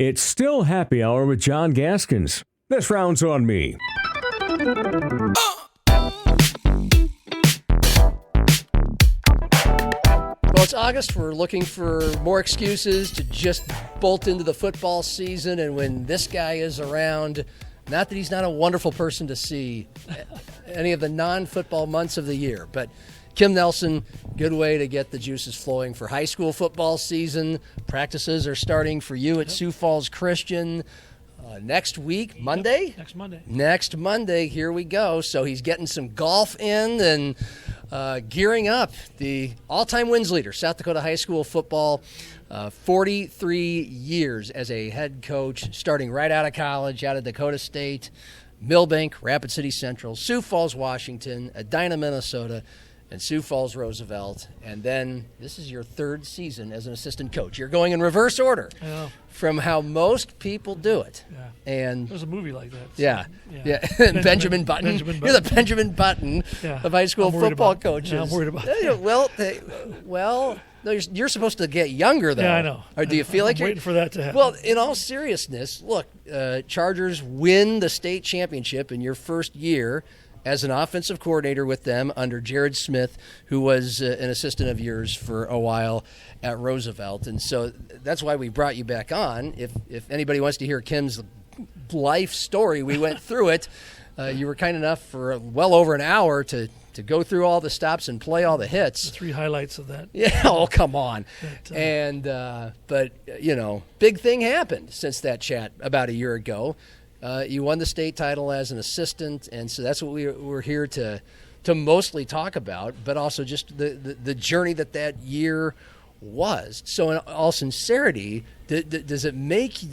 It's still happy hour with John Gaskins. This round's on me. Well, it's August. We're looking for more excuses to just bolt into the football season. And when this guy is around, not that he's not a wonderful person to see any of the non-football months of the year, but Kim Nelson, good way to get the juices flowing for high school football season. Practices are starting for you at Sioux Falls Christian next week, Monday? Yep, Next Monday, here we go. So he's getting some golf in and gearing up. The all-time wins leader, South Dakota high school football, 43 years as a head coach, starting right out of college, out of Dakota State, Millbank, Rapid City Central, Sioux Falls, Washington, Edina, Minnesota, and Sioux Falls, Roosevelt. And then this is your third season as an assistant coach. You're going in reverse order from how most people do it. Yeah. And there's a movie like that. So, yeah. Benjamin Button. You're the Benjamin Button of high school football coaches. Yeah, I'm worried about that. Well, no, you're supposed to get younger, though. Yeah, I know. Or do you feel like you're waiting for that to happen? Well, in all seriousness, look, Chargers win the state championship in your first year as an offensive coordinator with them under Jared Smith, who was an assistant of yours for a while at Roosevelt. And so that's why we brought you back on. If anybody wants to hear Kim's life story, we went through it. You were kind enough for well over an hour to go through all the stops and play all the hits. The 3 highlights of that. Yeah, oh, come on. But, you know, big thing happened since that chat about a year ago. You won the state title as an assistant, and so that's what we're here to mostly talk about, but also just the journey that year was. So in all sincerity, does it make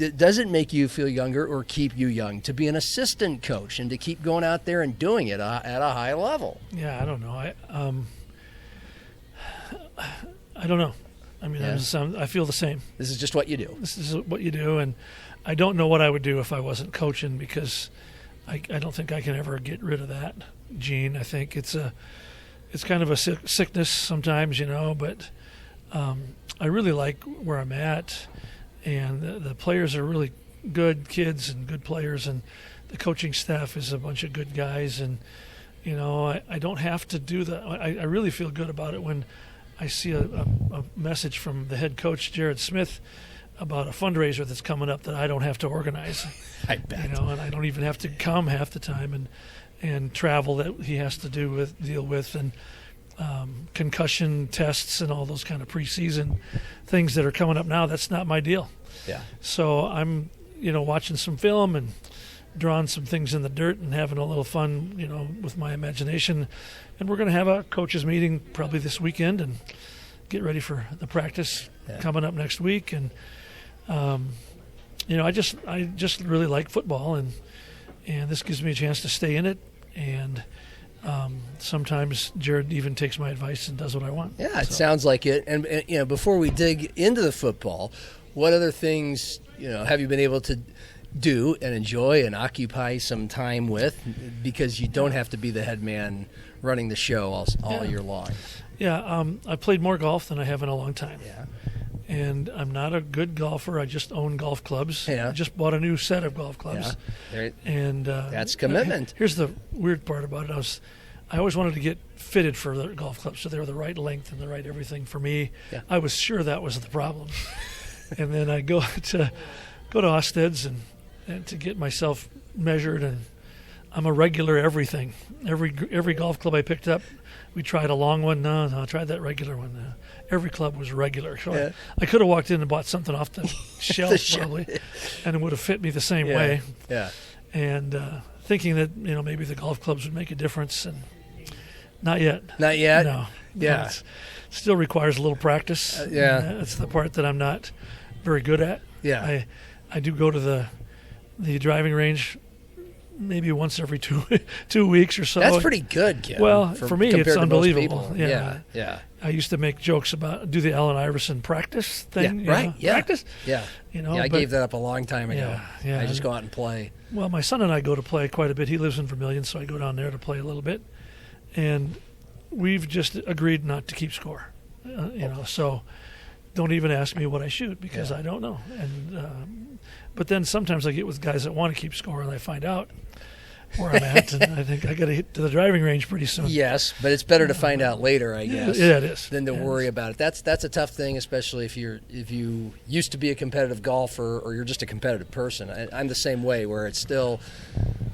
you feel younger or keep you young to be an assistant coach and to keep going out there and doing it at a high level? Yeah, I don't know. I don't know. I mean, I feel the same. This is just what you do. This is what you do, and I don't know what I would do if I wasn't coaching, because I don't think I can ever get rid of that gene. I think it's kind of a sickness sometimes, you know, but I really like where I'm at, and the players are really good kids and good players, and the coaching staff is a bunch of good guys, and, you know, I don't have to do that. I really feel good about it when I see a message from the head coach, Jared Smith, about a fundraiser that's coming up that I don't have to organize. I bet. You know, and I don't even have to come half the time, and travel that he has to deal with, and concussion tests and all those kind of preseason things that are coming up now. That's not my deal. Yeah. So I'm, you know, watching some film and drawing some things in the dirt and having a little fun, you know, with my imagination. And we're going to have a coaches meeting probably this weekend and get ready for the practice coming up next week. And you know, I just really like football, and this gives me a chance to stay in it. And sometimes Jared even takes my advice and does what I want. Yeah, it sounds like it. And you know, before we dig into the football, what other things, you know, have you been able to do and enjoy and occupy some time with, because you don't have to be the head man running the show all year long? Yeah, I played more golf than I have in a long time. Yeah. And I'm not a good golfer. I just own golf clubs. Yeah. I just bought a new set of golf clubs. Yeah. And that's commitment. Here's the weird part about it. I always wanted to get fitted for the golf clubs, so they were the right length and the right everything for me. Yeah. I was sure that was the problem. And then I go to Osted's and to get myself measured, and I'm a regular everything. Every golf club I picked up, we tried a long one. No, I tried that regular one. Every club was regular. So I could have walked in and bought something off the shelf probably, and it would have fit me the same way. Yeah. And thinking that, you know, maybe the golf clubs would make a difference, and not yet. Not yet? No. Yeah. It still requires a little practice. That's the part that I'm not very good at. Yeah. I do go to the driving range maybe once every 2 weeks or so. That's pretty good, Kim. Well, for me, it's unbelievable. Yeah. I used to make jokes about do the Allen Iverson practice thing. Yeah, right. Know? Yeah. Practice. Yeah. You know, I gave that up a long time ago. Yeah. I just go out and play. Well, my son and I go to play quite a bit. He lives in Vermilion, so I go down there to play a little bit. And we've just agreed not to keep score. You know, so don't even ask me what I shoot because I don't know. And but then sometimes I get with guys that want to keep score, and I find out where I'm at, and I think I got to hit to the driving range pretty soon. Yes, but it's better to find out later, I guess. Yeah, it is. Than to worry about it. That's a tough thing, especially if you used to be a competitive golfer or you're just a competitive person. I'm the same way, where it's still,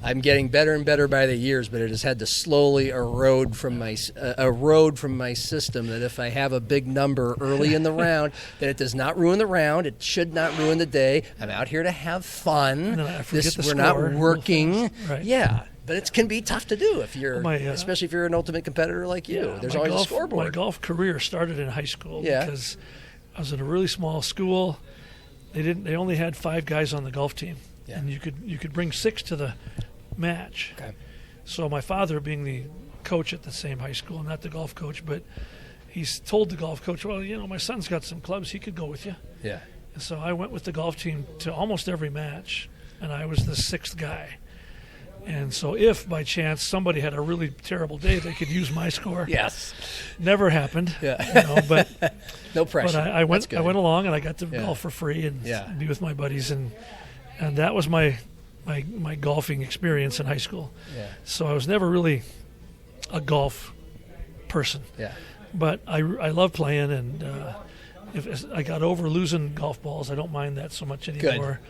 I'm getting better and better by the years, but it has had to slowly erode from my system. That if I have a big number early in the round, that it does not ruin the round. It should not ruin the day. I'm out here to have fun. And then I forget the we're score not working. Right. Yeah. But it can be tough to do if you're, especially if you're an ultimate competitor like you. Yeah, There's always a scoreboard. My golf career started in high school Yeah. because I was in a really small school. They only had 5 guys on the golf team, Yeah. and you could bring 6 to the match. Okay. So my father, being the coach at the same high school, not the golf coach, but he's told the golf coach, well, my son's got some clubs, he could go with you. Yeah. And so I went with the golf team to almost every match, and I was the 6th guy. And so if by chance somebody had a really terrible day, they could use my score. Yes. Never happened. Yeah. But no pressure. But I went along, and I got to Yeah. golf for free and Yeah. be with my buddies, and that was my golfing experience in high school. Yeah. So I was never really a golf person. Yeah. But I love playing, and if I got over losing golf balls, I don't mind that so much anymore.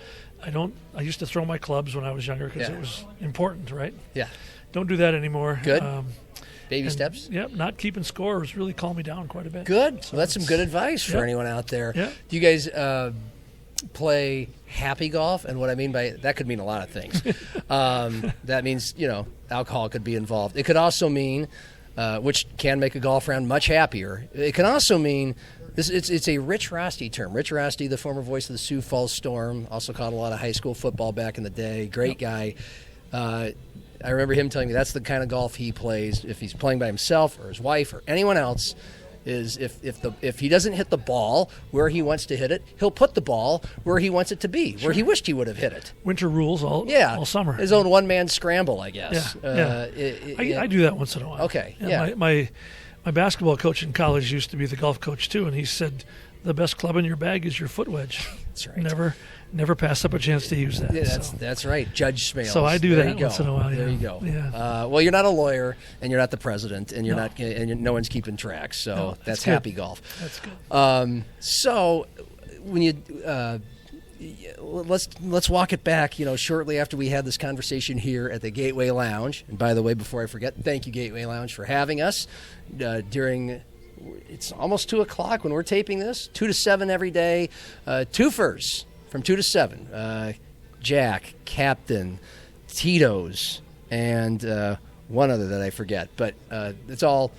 I used to throw my clubs when I was younger because Yeah. it was important, right? Yeah. Don't do that anymore. Good. Baby steps. Yep, not keeping score has really calmed me down quite a bit. Good. So that's some good advice for anyone out there. Yeah. Do you guys play happy golf? And what I mean by that could mean a lot of things. That means, alcohol could be involved. It could also mean, which can make a golf round much happier. It can also mean, it's a Rich Rosty term. Rich Rosty, the former voice of the Sioux Falls Storm, also caught a lot of high school football back in the day. Great guy. I remember him telling me that's the kind of golf he plays if he's playing by himself or his wife or anyone else. Is if he doesn't hit the ball where he wants to hit it, he'll put the ball where he wants it to be, where he wished he would have hit it. Winter rules all summer. His own one-man scramble, I guess. I do that once in a while. Okay, My basketball coach in college used to be the golf coach too, and he said the best club in your bag is your foot wedge. That's right. Never pass up a chance to use that. Yeah, that's right. Judge Smales. So I do that once in a while. There you go. Yeah. Well, you're not a lawyer, and you're not the president, and you're not, and no one's keeping track. So that's happy golf. That's good. So when you let's walk it back. Shortly after we had this conversation here at the Gateway Lounge. And by the way, before I forget, thank you Gateway Lounge for having us during. It's almost 2:00 when we're taping this. 2 to 7 every day. Twofers from 2 to 7. Jack, Captain, Tito's, and one other that I forget. But it's all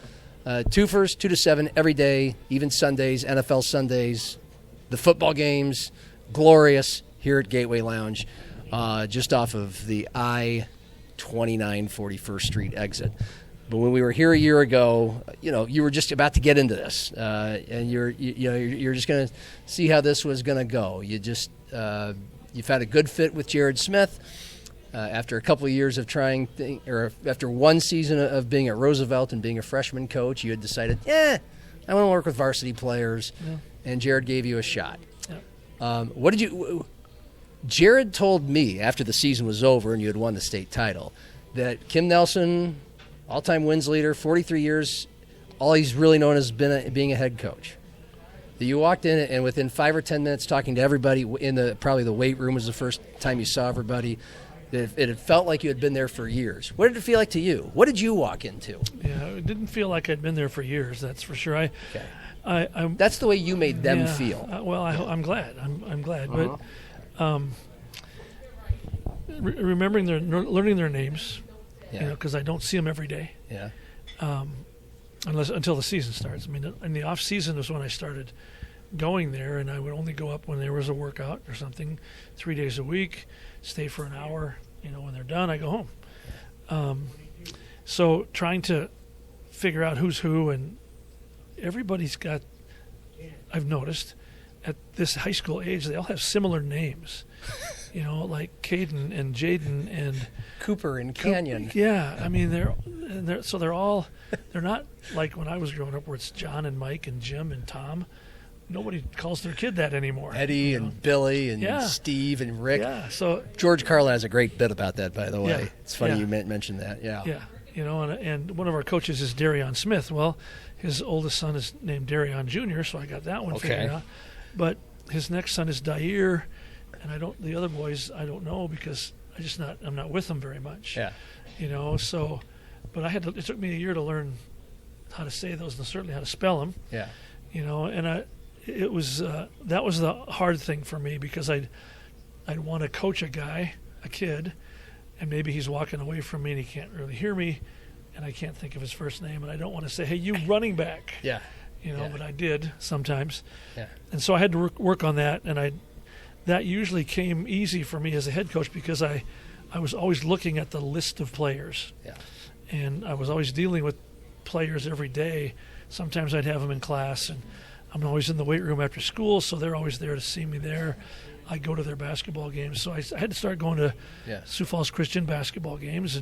twofers, 2 to 7 every day, even Sundays, NFL Sundays, the football games, glorious here at Gateway Lounge, just off of the I-29 41st Street exit. But when we were here a year ago, you were just about to get into this, and you're just going to see how this was going to go. You've had a good fit with Jared Smith. After a couple of years of or after one season of being at Roosevelt and being a freshman coach, you had decided, I want to work with varsity players, and Jared gave you a shot. Yeah. Jared told me after the season was over and you had won the state title that Kim Nelson, all-time wins leader, 43 years, all he's really known has been being a head coach. That you walked in and within 5 or 10 minutes talking to everybody in probably the weight room was the first time you saw everybody, that it had felt like you had been there for years. What did it feel like to you? What did you walk into? Yeah, it didn't feel like I'd been there for years, that's for sure. That's the way you made them feel. I'm glad. I'm glad. Uh-huh. But remembering learning their names, because I don't see them every day. Yeah. Until the season starts. I mean, in the off season was when I started going there, and I would only go up when there was a workout or something, 3 days a week, stay for an hour. When they're done, I go home. So trying to figure out who's who, and everybody's got, I've noticed, at this high school age, they all have similar names. Like Caden and Jaden and Cooper and Canyon. Yeah, I mean they're not like when I was growing up where it's John and Mike and Jim and Tom. nobody calls their kid that anymore. Eddie and Billy and Steve and Rick. Yeah. So George Carlin has a great bit about that, by the way. Yeah, it's funny you mentioned that. Yeah. Yeah. And one of our coaches is Darion Smith. Well, his oldest son is named Darion Jr., so I got that one figured out. But his next son is Dair, and the other boys I don't know because I'm not with them very much. Yeah. So, but it took me a year to learn how to say those and certainly how to spell them. Yeah. And that was the hard thing for me because I'd want to coach a kid, and maybe he's walking away from me and he can't really hear me, and I can't think of his first name, and I don't want to say, "Hey, you running back." Yeah. But I did sometimes. Yeah. And so I had to work on that, and that usually came easy for me as a head coach because I was always looking at the list of players. Yeah. And I was always dealing with players every day. Sometimes I'd have them in class, and I'm always in the weight room after school, so they're always there to see me there. I go to their basketball games, so I had to start going to Sioux Falls Christian basketball games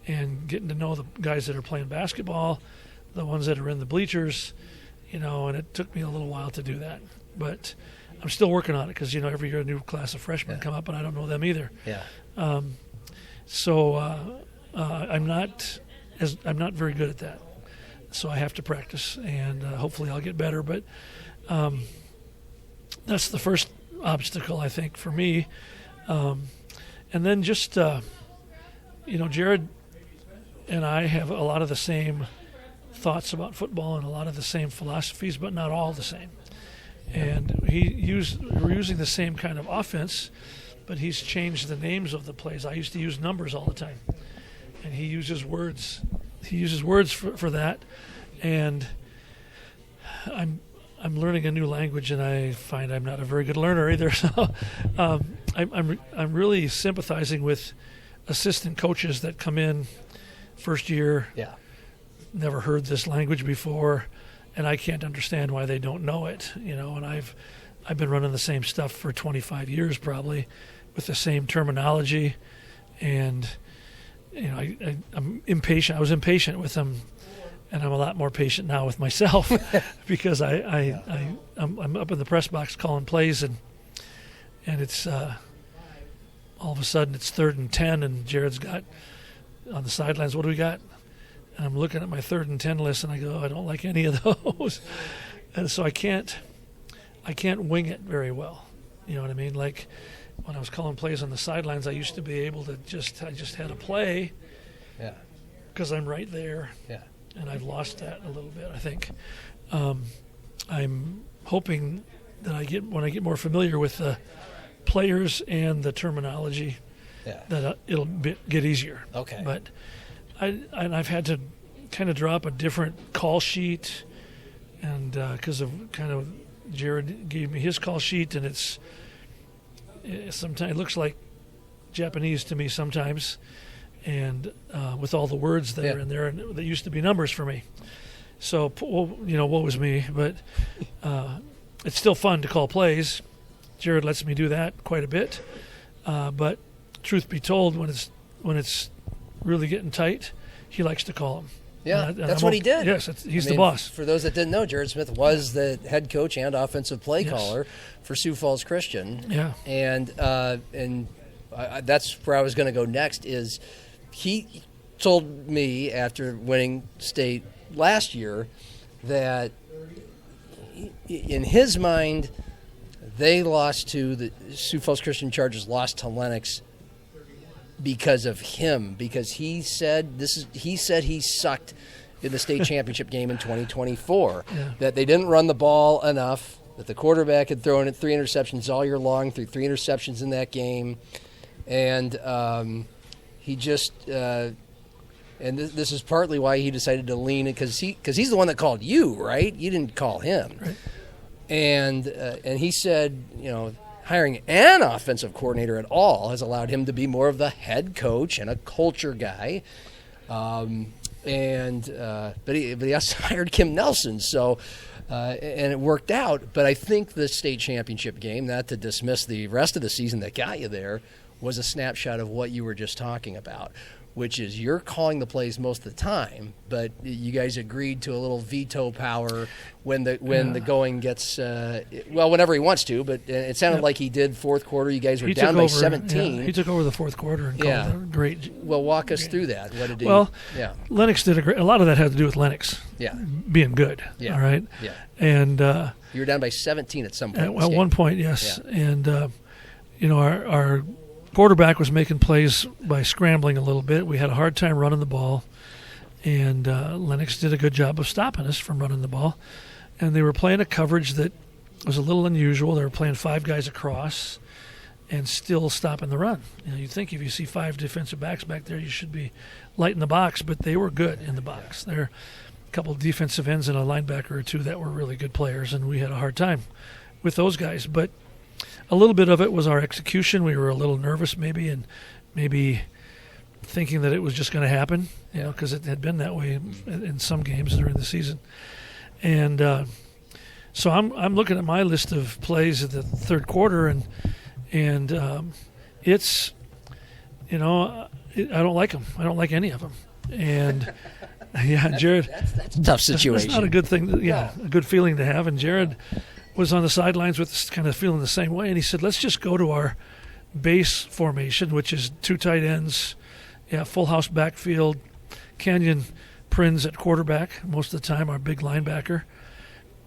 and getting to know the guys that are playing basketball, the ones that are in the bleachers, and it took me a little while to do that. But I'm still working on it because, every year a new class of freshmen come up, and I don't know them either. Yeah. So I'm not very good at that. So I have to practice, and hopefully I'll get better. But that's the first obstacle, I think, for me. And then just, Jared and I have a lot of the same thoughts about football and a lot of the same philosophies, but not all the same. And we're using the same kind of offense, but he's changed the names of the plays. I used to use numbers all the time, and he uses words. He uses words for that, and I'm learning a new language, and I find I'm not a very good learner either. So I'm really sympathizing with assistant coaches that come in first year. Yeah. Never heard this language before, and I can't understand why they don't know it. And I've been running the same stuff for 25 years probably, with the same terminology, and I'm impatient. I was impatient with them, and I'm a lot more patient now with myself because I'm up in the press box calling plays, and it's all of a sudden it's 3rd and 10, and Jared's got on the sidelines, what do we got? And I'm looking at my 3rd and 10 list, and I go, I don't like any of those, and so I can't wing it very well. You know what I mean? Like when I was calling plays on the sidelines, I used to be able to I just had a play, because I'm right there. Yeah. And I've lost that a little bit, I think. I'm hoping that when I get more familiar with the players and the terminology, that it'll get easier. Okay. But I've had to kind of drop a different call sheet, and because of kind of Jared gave me his call sheet, and sometimes it looks like Japanese to me sometimes, and with all the words that are in there, and that used to be numbers for me. So, what was me? But it's still fun to call plays. Jared lets me do that quite a bit. But truth be told, when it's really getting tight, he likes to call them. Yeah, that's what he did. Yes, he's the boss. For those that didn't know, Jared Smith was the head coach and offensive play caller for Sioux Falls Christian. Yeah, and that's where I was going to go next. Is he told me after winning state last year that in his mind they lost to the Sioux Falls Christian Chargers, lost to Lennox because of him, because he said he sucked in the state championship game in 2024, that they didn't run the ball enough, that the quarterback had thrown it 3 interceptions all year long, threw 3 interceptions in that game, and he just and this is partly why he decided to lean in, because he's the one that called you, right? You didn't call him, right? And he said, hiring an offensive coordinator at all has allowed him to be more of the head coach and a culture guy. But he also hired Kim Nelson, so and it worked out. But I think the state championship game, not to dismiss the rest of the season that got you there, was a snapshot of what you were just talking about. which is you're calling the plays most of the time, but you guys agreed to a little veto power when the going gets whenever he wants to. But it sounded like he did fourth quarter. You guys were down by 17. Yeah, he took over the fourth quarter and called a great. Well, walk us through that. What did he? Well, Lennox did a lot of that had to do with Lennox. Yeah. Being good. Yeah. All right. Yeah. And you were down by 17 at some point. At one point, yes. Yeah. And our quarterback was making plays by scrambling a little bit. We had a hard time running the ball, and Lennox did a good job of stopping us from running the ball. And they were playing a coverage that was a little unusual. They were playing 5 guys across and still stopping the run. You'd think if you see 5 defensive backs back there, you should be light in the box, but they were good in the box. There are a couple of defensive ends and a linebacker or two that were really good players, and we had a hard time with those guys. But a little bit of it was our execution. We were a little nervous maybe, and maybe thinking that it was just going to happen, because it had been that way in some games during the season. And so I'm looking at my list of plays at the third quarter, and it's, I don't like them. I don't like any of them. And Jared, that's a tough situation. That's not a good thing. A good feeling to have. And Jared was on the sidelines with kind of feeling the same way, and he said, let's just go to our base formation, which is 2 tight ends, full house backfield, Canyon Prinz at quarterback most of the time, our big linebacker.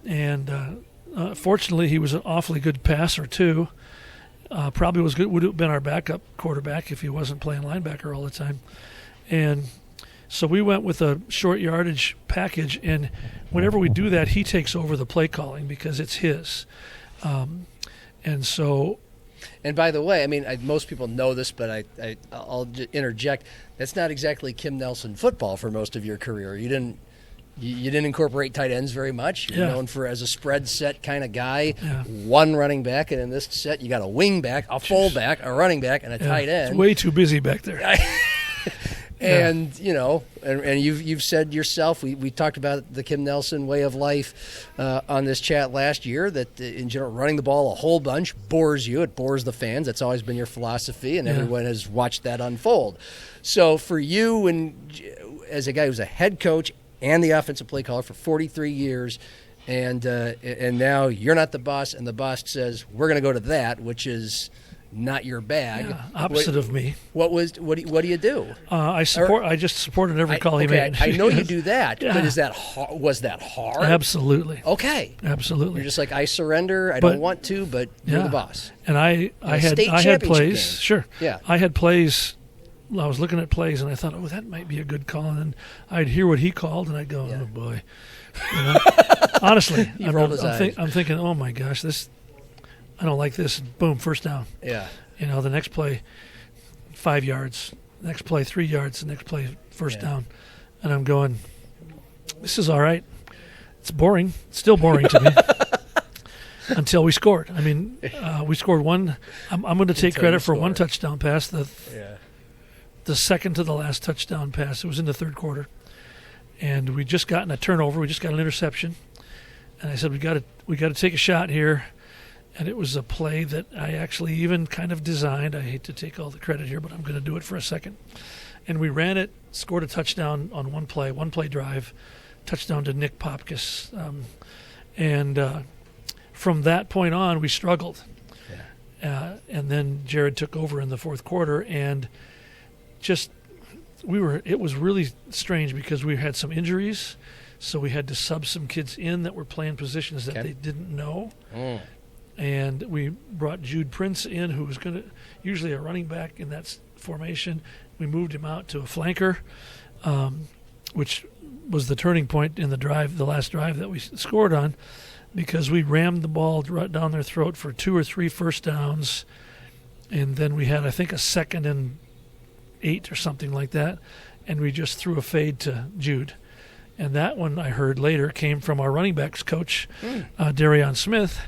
And fortunately, he was an awfully good passer too. Probably would have been our backup quarterback if he wasn't playing linebacker all the time. And so we went with a short yardage package, and whenever we do that, he takes over the play calling because it's his. And so... And by the way, I mean, most people know this, but I'll interject. That's not exactly Kim Nelson football for most of your career. You didn't incorporate tight ends very much. You're known for as a spread set kind of guy, one running back, and in this set you got a wing back, a fullback, a running back, and a tight end. It's way too busy back there. And and you've said yourself, we talked about the Kim Nelson way of life on this chat last year, that in general running the ball a whole bunch bores you. It bores the fans. That's always been your philosophy, and everyone has watched that unfold. So for you, and as a guy who's a head coach and the offensive play caller for 43 years, and now you're not the boss, and the boss says we're going to go to that, which is not your bag. Opposite of me. What do you do? I just supported every call he made. I know you do that, but was that hard? Absolutely. Okay. Absolutely. You're just like, I surrender. I don't want to, but you're the boss. And I had plays. Game. Sure. Yeah. I had plays. I was looking at plays, and I thought, that might be a good call. And then I'd hear what he called, and I'd go, oh boy. Honestly, I'm thinking, oh my gosh, this. I don't like this. Boom, first down. Yeah. The next play, 5 yards. Next play, 3 yards. The next play, first down. And I'm going, this is all right. It's boring. It's still boring to me. Until we scored. I mean, we scored one. I'm going to take credit for one touchdown pass. The second to the last touchdown pass. It was in the third quarter. And we just gotten a turnover. We just got an interception. And I said, we got to take a shot here. And it was a play that I actually even kind of designed. I hate to take all the credit here, but I'm going to do it for a second. And we ran it, scored a touchdown on one play drive, touchdown to Nick Popkis. And from that point on, we struggled. Yeah. And then Jared took over in the fourth quarter, and it was really strange because we had some injuries, so we had to sub some kids in that were playing positions that they didn't know. And we brought Jude Prince in, who was usually a running back in that formation. We moved him out to a flanker, which was the turning point in the last drive that we scored on, because we rammed the ball right down their throat for 2 or 3 first downs. And then we had, I think, a 2nd and 8 or something like that. And we just threw a fade to Jude. And that one, I heard later, came from our running backs coach, Darion Smith.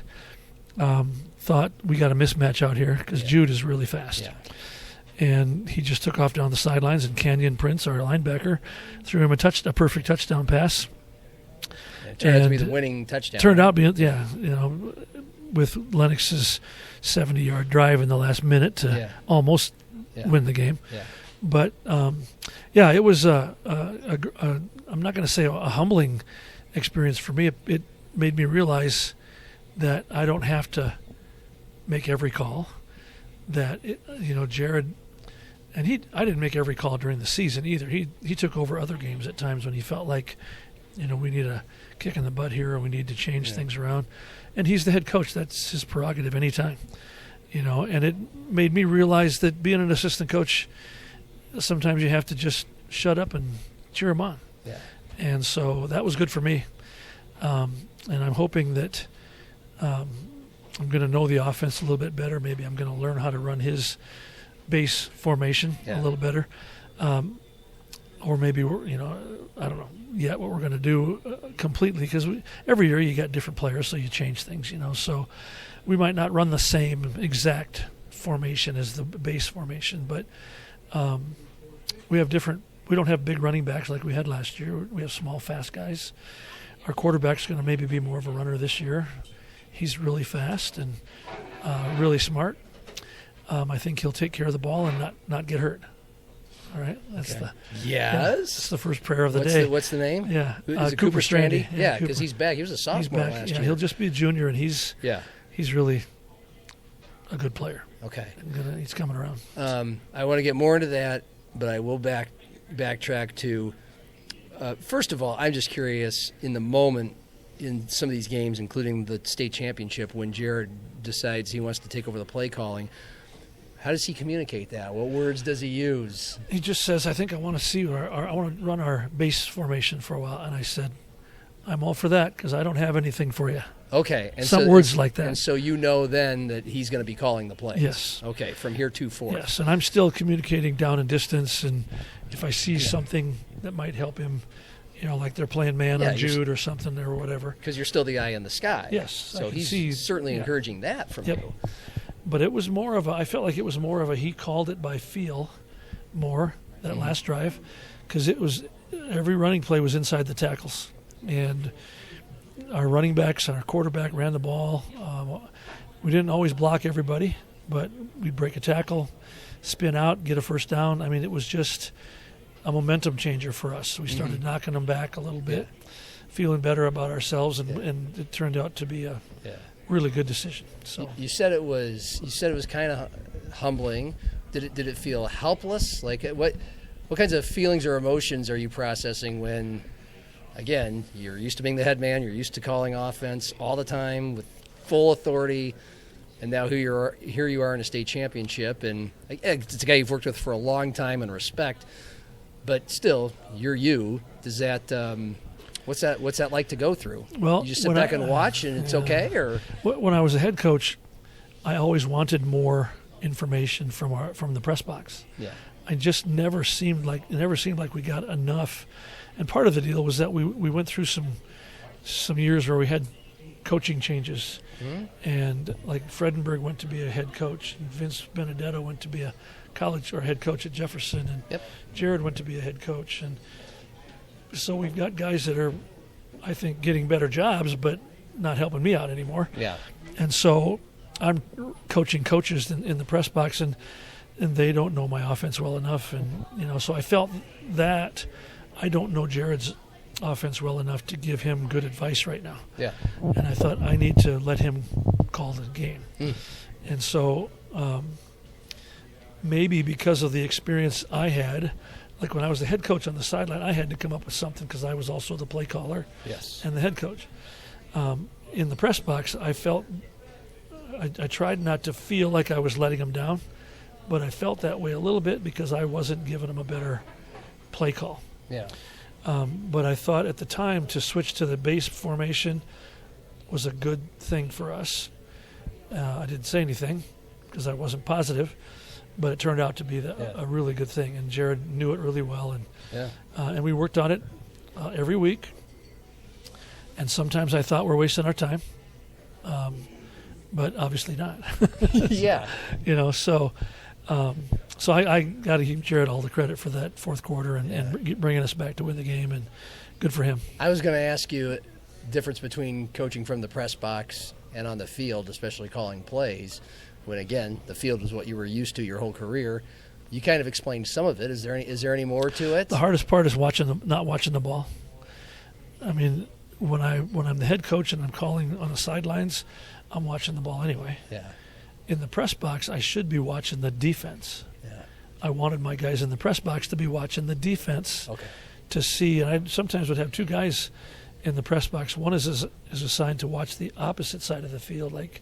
Thought we got a mismatch out here because Jude is really fast. Yeah. And he just took off down the sidelines, and Canyon Prince, our linebacker, threw him a perfect touchdown pass. It turned out to be the winning touchdown. Turned out to be, with Lennox's 70-yard drive in the last minute to almost win the game. Yeah. But yeah, it was I'm not going to say a humbling experience for me. It made me realize that I don't have to make every call. That Jared, and I didn't make every call during the season either. He took over other games at times when he felt like, we need a kick in the butt here, or we need to change things around. And he's the head coach. That's his prerogative anytime. And it made me realize that being an assistant coach, sometimes you have to just shut up and cheer him on. Yeah. And so that was good for me. And I'm hoping that I'm going to know the offense a little bit better. Maybe I'm going to learn how to run his base formation a little better. Or maybe, I don't know yet what we're going to do completely, because every year you got different players, so you change things, So we might not run the same exact formation as the base formation, but we don't have big running backs like we had last year. We have small, fast guys. Our quarterback's going to maybe be more of a runner this year. He's really fast and really smart. I think he'll take care of the ball and not get hurt. All right, that's that's the first prayer of the day. What's the name? Yeah, is it Cooper Strandy? Yeah, because he's back. He was a sophomore last year. He'll just be a junior, and he's really a good player. Okay, he's coming around. I want to get more into that, but I will backtrack to. First of all, I'm just curious in the moment in some of these games, including the state championship, when Jared decides he wants to take over the play calling. How does he communicate that? What words does he use? He just says, I think I want to see I want to run our base formation for a while. And I said, I'm all for that, because I don't have anything for you. Okay. And some words like that. And so then that he's going to be calling the plays. Yes. Okay, from here to forth. Yes, and I'm still communicating down and distance, and if I see something that might help him, like they're playing man on Jude or something or whatever. Because you're still the eye in the sky. Yes. So he's certainly encouraging that from you. But it was more of I felt like it was more of he called it by feel more that last drive, because it was every running play was inside the tackles, and our running backs and our quarterback ran the ball. We didn't always block everybody, but we'd break a tackle, spin out, get a first down. I mean, it was just a momentum changer for us. We started knocking them back a little bit, feeling better about ourselves, and it turned out to be a really good decision. So you said it was kind of humbling. Did it feel helpless? Like what kinds of feelings or emotions are you processing when, again, you're used to being the head man, you're used to calling offense all the time with full authority, and now here you are in a state championship, and it's a guy you've worked with for a long time and respect, but still, you're you. Does that what's that like to go through? Well, you just sit back and watch, and it's okay, or when I was a head coach, I always wanted more information from the press box. Yeah, I just never seemed like we got enough, and part of the deal was that we went through some years where we had coaching changes, and like Fredenberg went to be a head coach, and Vince Benedetto went to be a college or head coach at Jefferson, and Jared went to be a head coach, and so we've got guys that are, I think, getting better jobs, but not helping me out anymore. Yeah. And so I'm coaching coaches in the press box, and they don't know my offense well enough. And, so I felt that I don't know Jared's offense well enough to give him good advice right now. Yeah. And I thought I need to let him call the game. And so maybe because of the experience I had, like when I was the head coach on the sideline, I had to come up with something because I was also the play caller and the head coach. In the press box, I felt I tried not to feel like I was letting him down, but I felt that way a little bit because I wasn't giving him a better play call. Yeah. But I thought at the time to switch to the base formation was a good thing for us. I didn't say anything because I wasn't positive, but it turned out to be a really good thing, and Jared knew it really well, and we worked on it every week. And sometimes I thought we're wasting our time, but obviously not. Yeah. So I got to give Jared all the credit for that fourth quarter and bringing us back to win the game, and good for him. I was going to ask you the difference between coaching from the press box and on the field, especially calling plays, when, again, the field was what you were used to your whole career. You kind of explained some of it. Is there any more to it? The hardest part is not watching the ball. I mean, when I'm the head coach and I'm calling on the sidelines, I'm watching the ball anyway. Yeah. In the press box, I should be watching the defense. Yeah. I wanted my guys in the press box to be watching the defense. Okay. To see, and I sometimes would have two guys in the press box. One is assigned to watch the opposite side of the field, like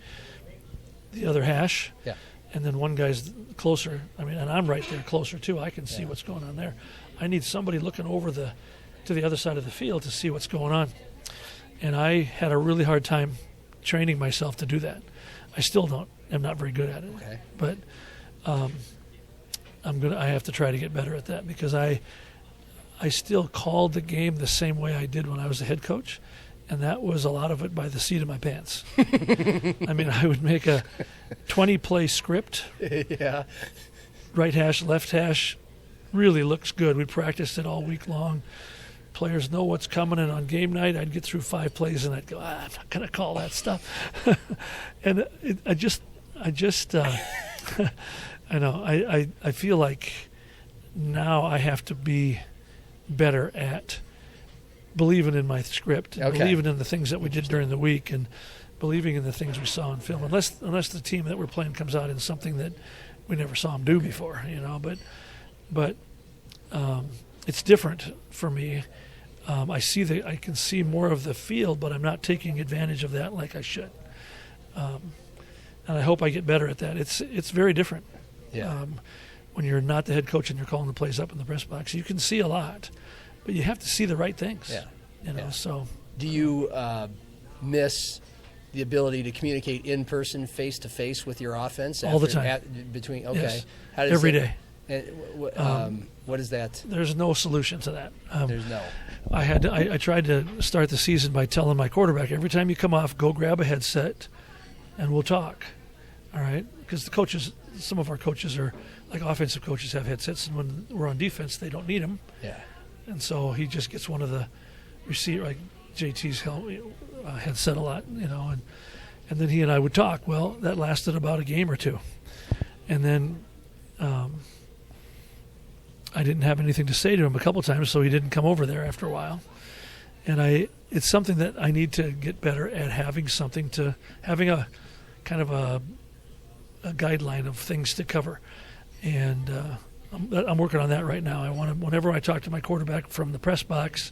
the other hash. Yeah. And then one guy's closer. I mean, and I'm right there closer too. I can see what's going on there. I need somebody looking over to the other side of the field to see what's going on. And I had a really hard time training myself to do that. I still am not very good at it. Okay. But I have to try to get better at that, because I still called the game the same way I did when I was a head coach, and that was a lot of it by the seat of my pants. I mean, I would make a 20-play script. Yeah. Right hash, left hash, really looks good. We practiced it all week long. Players know what's coming, and on game night, I'd get through 5 plays, and I'd go, I'm not going to call that stuff. And I know, I feel like now I have to be better at believing in my script, and believing in the things that we did during the week, and believing in the things we saw in film. Unless the team that we're playing comes out in something that we never saw them do before, But it's different for me. I can see more of the field, but I'm not taking advantage of that like I should. And I hope I get better at that. It's very different. Yeah. When you're not the head coach and you're calling the plays up in the press box, you can see a lot, but you have to see the right things. Yeah. Yeah. So, do you miss the ability to communicate in person, face to face with your offense all the time? Between yes. How does every day. What is that? There's no solution to that. There's no. I tried to start the season by telling my quarterback, every time you come off, go grab a headset, and we'll talk. All right, because some of our coaches are like offensive coaches have headsets, and when we're on defense, they don't need them. Yeah. And so he just gets one of the receiver, like JT's headset a lot, and then he and I would talk. Well, that lasted about a game or two, and then I didn't have anything to say to him a couple times, so he didn't come over there after a while. And it's something that I need to get better at, having a kind of a guideline of things to cover. And I'm working on that right now. I want to, whenever I talk to my quarterback from the press box,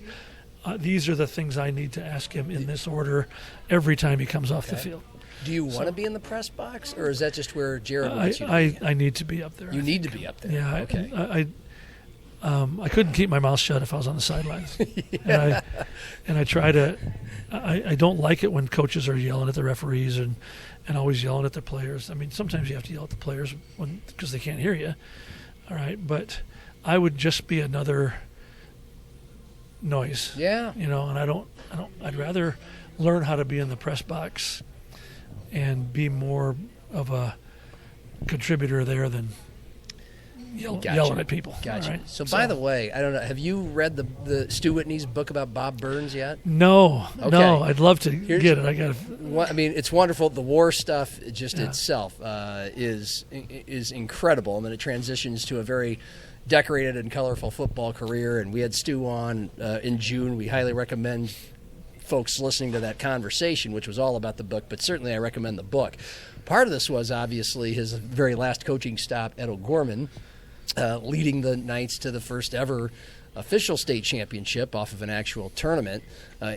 these are the things I need to ask him in this order every time he comes off the field. Do you want to be in the press box, or is that just where Jared wants you to be? I need to be up there. You need to be up there. Yeah. Okay. I couldn't keep my mouth shut if I was on the sidelines. Yeah. And I try to. I don't like it when coaches are yelling at the referees and always yelling at the players. I mean, sometimes you have to yell at the players because they can't hear you. All right, but I would just be another noise. Yeah. And I'd rather learn how to be in the press box and be more of a contributor there than yelling at people. Gotcha. Right? So, by the way, I don't know, have you read the Stu Whitney's book about Bob Burns yet? No. Okay. No, I'd love to get it. I got to. I mean, it's wonderful. The war stuff, itself, is incredible, and then it transitions to a very decorated and colorful football career. And we had Stu on in June. We highly recommend folks listening to that conversation, which was all about the book, but certainly I recommend the book. Part of this was obviously his very last coaching stop at O'Gorman, leading the Knights to the first ever official state championship off of an actual tournament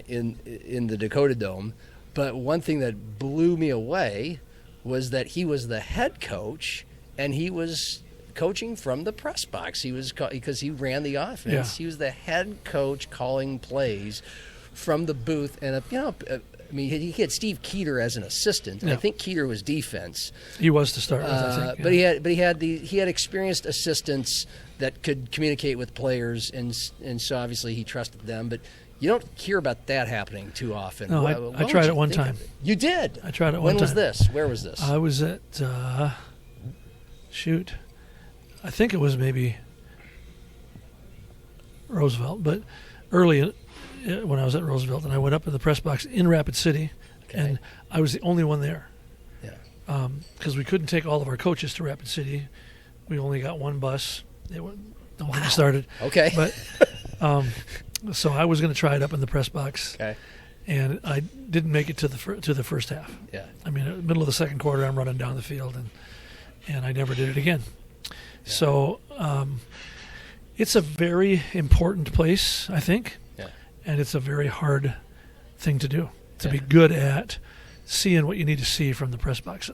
in the Dakota Dome. But one thing that blew me away was that he was the head coach, and he was coaching from the press box. Because he ran the offense. Yeah. He was the head coach calling plays from the booth. And I mean, he had Steve Keeter as an assistant. Yeah. I think Keeter was defense. He was to start with, I think. Yeah. But he had experienced assistants that could communicate with players, and so obviously he trusted them. But you don't hear about that happening too often. No, I tried it one time. You did? I tried it one time. When was this? Where was this? I was at I think it was maybe Roosevelt, but early when I was at Roosevelt, and I went up in the press box in Rapid City, and I was the only one there. Yeah. Because we couldn't take all of our coaches to Rapid City We only got one bus. Don't get me started. Okay. But so I was going to try it up in the press box. Okay. And I didn't make it to the first half. Yeah. I mean, in the middle of the second quarter, I'm running down the field, and I never did it again. Yeah. So it's a very important place, I think, and it's a very hard thing to do, to be good at seeing what you need to see from the press box.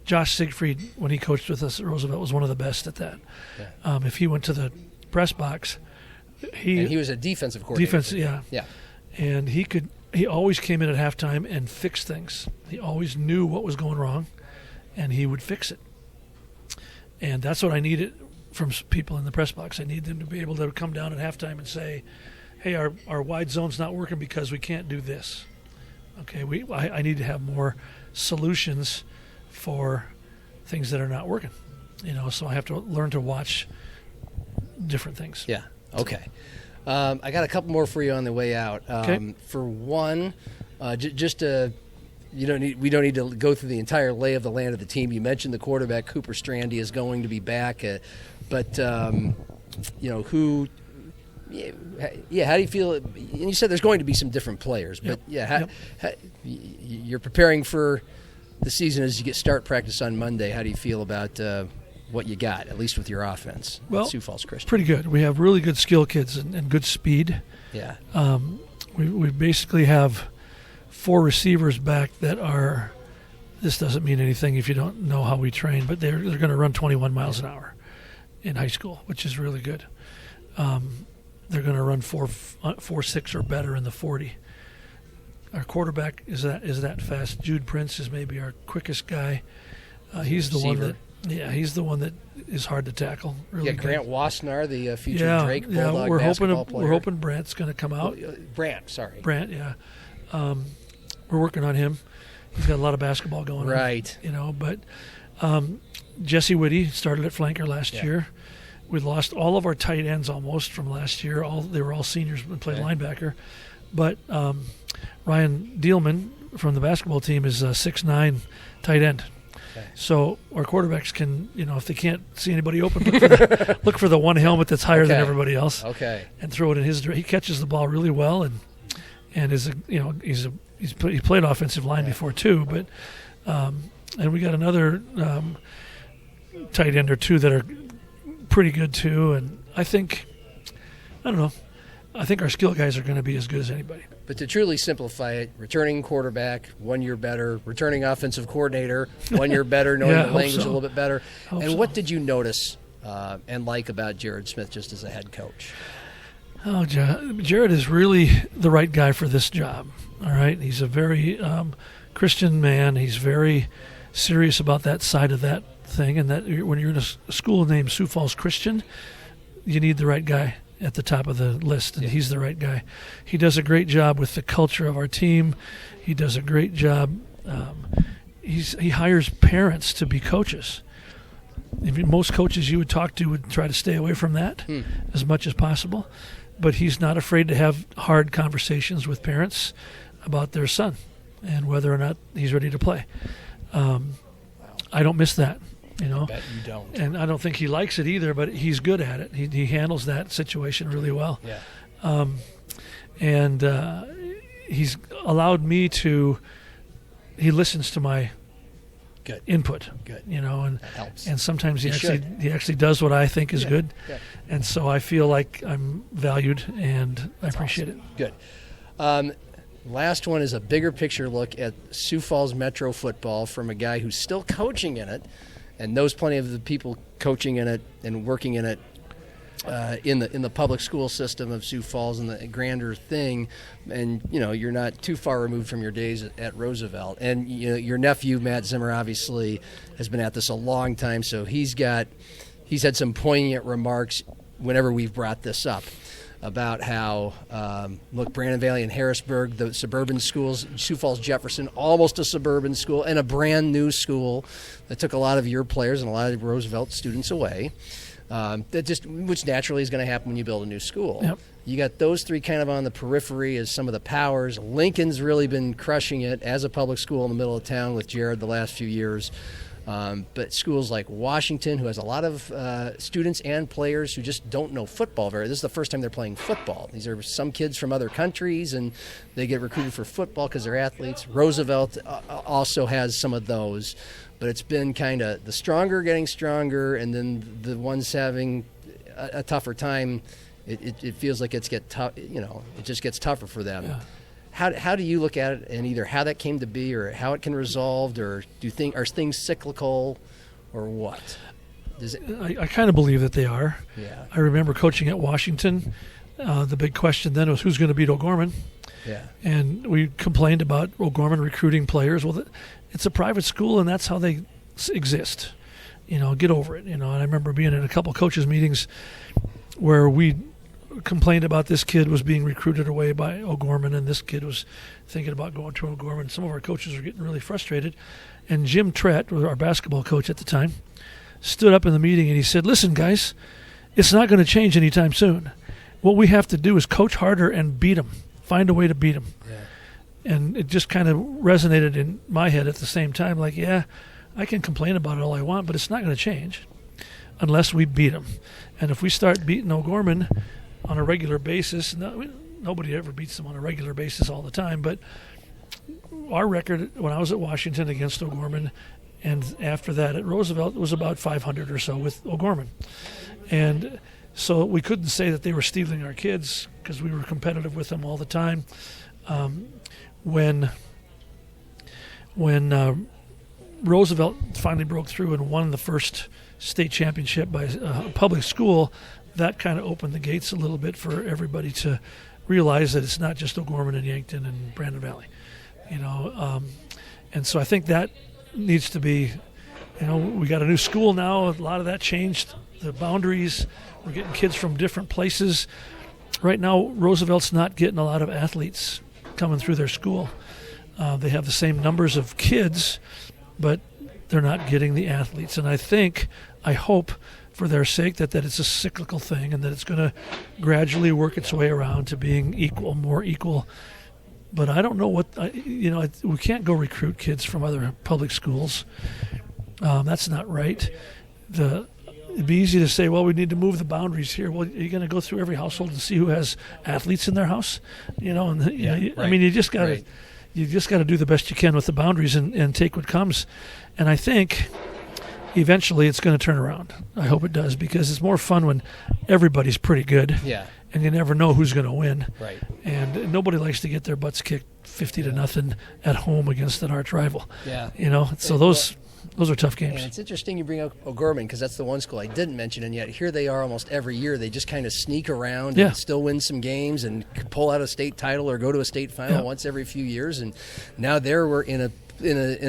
Josh Siegfried, when he coached with us at Roosevelt, was one of the best at that. Yeah. If he went to the press box, he was a defensive coordinator. Yeah. And he always came in at halftime and fixed things. He always knew what was going wrong, and he would fix it. And that's what I needed from people in the press box. I need them to be able to come down at halftime and say, hey, our wide zone's not working because we can't do this. Okay, I need to have more solutions for things that are not working. So I have to learn to watch different things. Yeah, okay. I got a couple more for you on the way out. Okay. For one, we don't need to go through the entire lay of the land of the team. You mentioned the quarterback Cooper Strandy is going to be back, but how do you feel? And you said there's going to be some different players, but you're preparing for the season as you start practice on Monday. How do you feel about what you got, at least with your offense? Well, Sioux Falls Christian. Pretty good. We have really good skill kids and good speed. Yeah. We basically have 4 receivers back that are. This doesn't mean anything if you don't know how we train, but they're going to run 21 miles an hour in high school, which is really good. They're going to run 4.6 or better in the 40. Our quarterback is that fast. Jude Prince is maybe our quickest guy. He's the one that. Yeah, he's the one that is hard to tackle. Really Grant Wassenaar, the future Drake Bulldog basketball player. We're hoping Brant's going to come out. Brant, yeah. We're working on him. He's got a lot of basketball going on. Right. But Jesse Whitty started at flanker last year. We lost all of our tight ends almost from last year. They were all seniors and played linebacker. But Ryan Dielman from the basketball team is a 6'9" tight end. So our quarterbacks can, if they can't see anybody open, look for the one helmet that's higher than everybody else. Okay. And throw it in his direction. He catches the ball really well, and is he played offensive line before too, but and we got another tight end or two that are pretty good too. And I think our skill guys are going to be as good as anybody. But to truly simplify it, returning quarterback, 1 year better, returning offensive coordinator, 1 year better, knowing the language a little bit better. What did you notice and like about Jared Smith just as a head coach? Oh, Jared is really the right guy for this job. All right, he's a very Christian man. He's very serious about that side of that thing, and that when you're in a school named Sioux Falls Christian, you need the right guy at the top of the list, and he's the right guy. He does a great job with the culture of our team. He does a great job. He hires parents to be coaches. Most coaches you would talk to would try to stay away from that as much as possible, but he's not afraid to have hard conversations with parents about their son and whether or not he's ready to play. I don't miss that. I bet you don't. And I don't think he likes it either, but he's good at it. He handles that situation really well. Yeah. He's allowed me to. He listens to my input. Good. And that helps. And sometimes he actually does what I think is good. Yeah. And so I feel like I'm valued, and I appreciate it. Good. Last one is a bigger picture look at Sioux Falls Metro football from a guy who's still coaching in it and knows plenty of the people coaching in it and working in it in the public school system of Sioux Falls and the grander thing. And, you're not too far removed from your days at Roosevelt. And, your nephew, Matt Zimmer, obviously has been at this a long time, so he's had some poignant remarks whenever we've brought this up about how, Brandon Valley and Harrisburg, the suburban schools, Sioux Falls Jefferson, almost a suburban school, and a brand new school that took a lot of your players and a lot of Roosevelt students away. Which naturally is going to happen when you build a new school. Yep. You got those three kind of on the periphery as some of the powers. Lincoln's really been crushing it as a public school in the middle of town with Jared the last few years. But schools like Washington, who has a lot of students and players who just don't know football this is the first time they're playing football. These are some kids from other countries, and they get recruited for football because they're athletes. Roosevelt also has some of those. But it's been kind of the stronger getting stronger, and then the ones having a tougher time, it feels like it just gets tougher for them. Yeah. How do you look at it, and either how that came to be or how it can resolved, or are things cyclical or what? I kind of believe that they are. Yeah. I remember coaching at Washington. The big question then was who's going to beat O'Gorman. Yeah. And we complained about O'Gorman recruiting players. Well, it's a private school, and that's how they exist. Get over it. And I remember being in a couple coaches' meetings where we complained about this kid was being recruited away by O'Gorman, and this kid was thinking about going to O'Gorman. Some of our coaches were getting really frustrated. And Jim Trett, our basketball coach at the time, stood up in the meeting and he said, "Listen, guys, it's not going to change anytime soon. What we have to do is coach harder and beat them. Find a way to beat them." Yeah. And it just kind of resonated in my head at the same time. Like, yeah, I can complain about it all I want, but it's not going to change unless we beat them. And if we start beating O'Gorman on a regular basis, nobody ever beats them on a regular basis all the time, but our record when I was at Washington against O'Gorman and after that at Roosevelt was about 500 or so with O'Gorman. And so we couldn't say that they were stealing our kids because we were competitive with them all the time. When Roosevelt finally broke through and won the first state championship by a public school, that kind of opened the gates a little bit for everybody to realize that it's not just O'Gorman and Yankton and Brandon Valley, and so I think that needs to be, we got a new school now. A lot of that changed the boundaries. We're getting kids from different places. Right now, Roosevelt's not getting a lot of athletes coming through their school. They have the same numbers of kids, but they're not getting the athletes. And I hope for their sake that it's a cyclical thing and that it's going to gradually work its way around to being more equal. But I don't know we can't go recruit kids from other public schools. That's not right. It'd be easy to say, well, we need to move the boundaries here. Well, are you going to go through every household and see who has athletes in their house? Right. I mean, you just got to do the best you can with the boundaries and take what comes. And I think eventually it's going to turn around. I hope it does, because it's more fun when everybody's pretty good. Yeah. And you never know who's going to win. Right. And nobody likes to get their butts kicked 50-0 at home against an arch rival. Yeah. So those are tough games. And it's interesting you bring up O'Gorman, because that's the one school I didn't mention, and yet here they are almost every year. They just kind of sneak around and still win some games and pull out a state title or go to a state final once every few years. And now we're in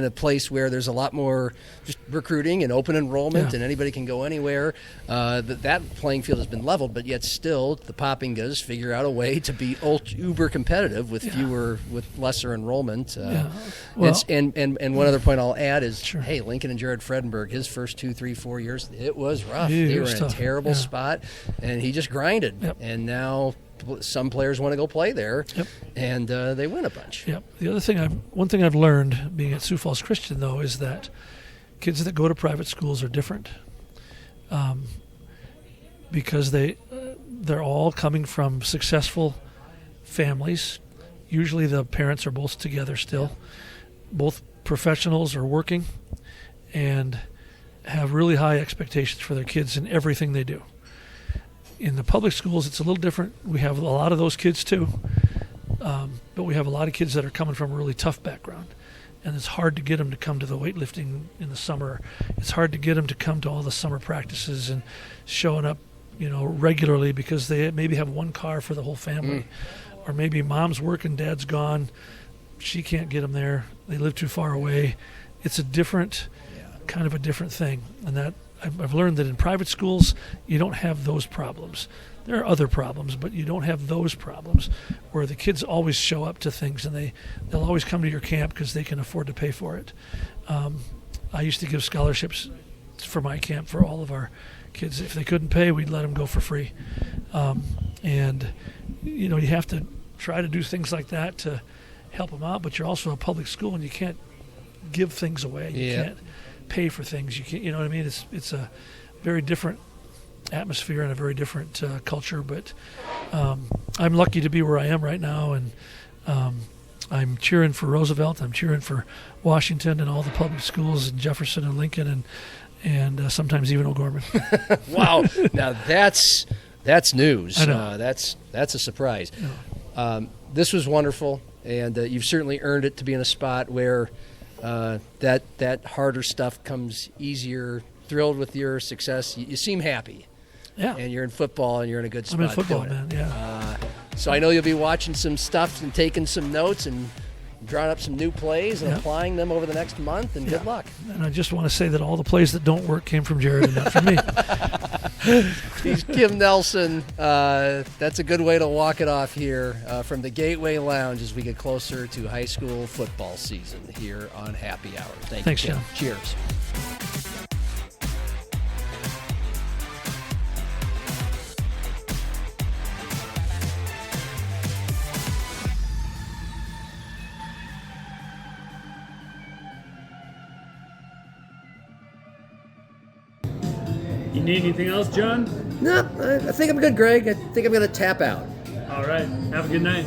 a place where there's a lot more just recruiting and open enrollment, and anybody can go anywhere. That playing field has been leveled, but yet still the Poppingas figure out a way to be uber competitive with lesser enrollment. And one other point I'll add is, hey, Lincoln and Jared Fredenberg, his first 2, 3, 4 years, it was rough. They were in a terrible spot, and he just grinded. Yep. And now some players want to go play there, and they win a bunch. Yep. One thing I've learned being at Sioux Falls Christian, though, is that kids that go to private schools are different, because they're all coming from successful families. Usually the parents are both together still. Both professionals are working and have really high expectations for their kids in everything they do. In the public schools, it's a little different. We have a lot of those kids too, but we have a lot of kids that are coming from a really tough background, and it's hard to get them to come to the weightlifting in the summer. It's hard to get them to come to all the summer practices and showing up, regularly, because they maybe have one car for the whole family, or maybe mom's working, dad's gone, she can't get them there. They live too far away. It's a different thing, and that. I've learned that in private schools, you don't have those problems. There are other problems, but you don't have those problems where the kids always show up to things, and they'll always come to your camp because they can afford to pay for it. I used to give scholarships for my camp for all of our kids. If they couldn't pay, we'd let them go for free. And you have to try to do things like that to help them out, but you're also a public school, and you can't give things away. You can't pay for things. You can't, you know what I mean? It's a very different atmosphere and a very different culture. But I'm lucky to be where I am right now, and I'm cheering for Roosevelt. I'm cheering for Washington and all the public schools in Jefferson and Lincoln and sometimes even O'Gorman. Wow, now that's news. I know. That's a surprise. Yeah. This was wonderful, and you've certainly earned it to be in a spot where that harder stuff comes easier. Thrilled with your success. You seem happy. Yeah. And you're in football, and you're in a good spot. I'm in football, doing it. man. Yeah. So I know you'll be watching some stuff and taking some notes and drawing up some new plays and applying them over the next month, and good luck. And I just want to say that all the plays that don't work came from Jared and not from me. He's Kim Nelson. That's a good way to walk it off here from the Gateway Lounge as we get closer to high school football season here on Happy Hour. Thanks, you, Kim. John. Cheers. You need anything else, John? No, I think I'm good, Greg. I think I'm going to tap out. All right. Have a good night.